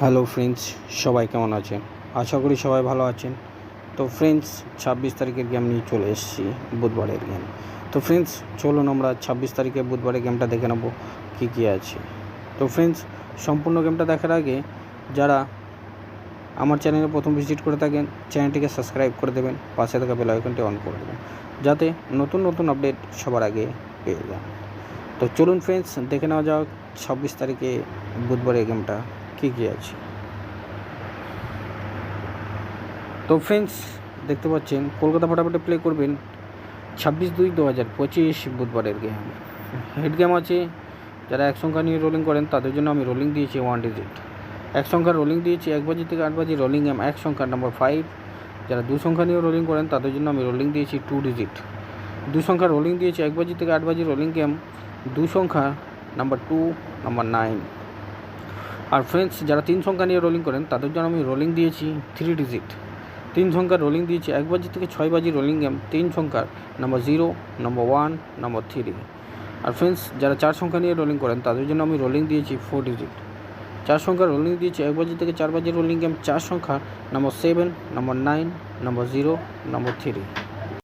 Hello friends, সবাই কেমন আছেন? আশা করি সবাই ভালো আছেন। তো ফ্রেন্ডস, 26 তারিখের গেম নিয়ে চলে এসেছি, বুধবারের গেম। তো ফ্রেন্ডস, চলুন আমরা 26 তারিখে বুধবারের গেমটা দেখে নেব কী আছে। তো ফ্রেন্ডস, সম্পূর্ণ গেমটা দেখার আগে যারা আমার চ্যানেলে প্রথম ভিজিট করে থাকেন, চ্যানেলটিকে সাবস্ক্রাইব করে দেবেন, পাশে থাকা বেল আইকনটি অন করে দেবেন, যাতে নতুন নতুন আপডেট সবার আগে পেয়ে যান। তো চলুন ফ্রেন্ডস, দেখে নেওয়া যাক 26 তারিখে বুধবারের গেমটা কী আছে। তো ফ্রেন্ডস, দেখতে পাচ্ছেন কলকাতা ফটাফটে প্লে করবেন 26/2/2025 বুধবারের গেম। হেড গেম আছে। যারা এক সংখ্যা নিয়ে রোলিং করেন তাদের জন্য আমি রোলিং দিয়েছি 1 ডিজিট। এক সংখ্যা রোলিং দিয়েছি 1 বাজি থেকে 8 বাজি রোলিং গেম এক সংখ্যা নাম্বার 5। যারা 2 সংখ্যা নিয়ে রোলিং করেন তাদের জন্য আমি রোলিং দিয়েছি 2 ডিজিট। 2 সংখ্যা রোলিং দিয়েছি 1 বাজি থেকে 8 বাজি রোলিং গেম 2 সংখ্যা নাম্বার 2 নাম্বার 9। আর ফ্রেন্ডস, যারা 3 সংখ্যা নিয়ে রোলিং করেন তাদের জন্য আমি রোলিং দিয়েছি 3 ডিজিট। 3 সংখ্যার রোলিং দিয়েছি 1 বাজি থেকে 6 বাজি রোলিং গেম 3 সংখ্যার নাম্বার 0 নাম্বার 1 নাম্বার 3। আর ফ্রেন্ডস, যারা 4 সংখ্যা নিয়ে রোলিং করেন তাদের জন্য আমি রোলিং দিয়েছি 4 ডিজিট। 4 সংখ্যার রোলিং দিয়েছি 1 বাজি থেকে 4 বাজি রোলিং গেম 4 সংখ্যা নাম্বার 7 নাম্বার 9 নাম্বার 0 নাম্বার 3।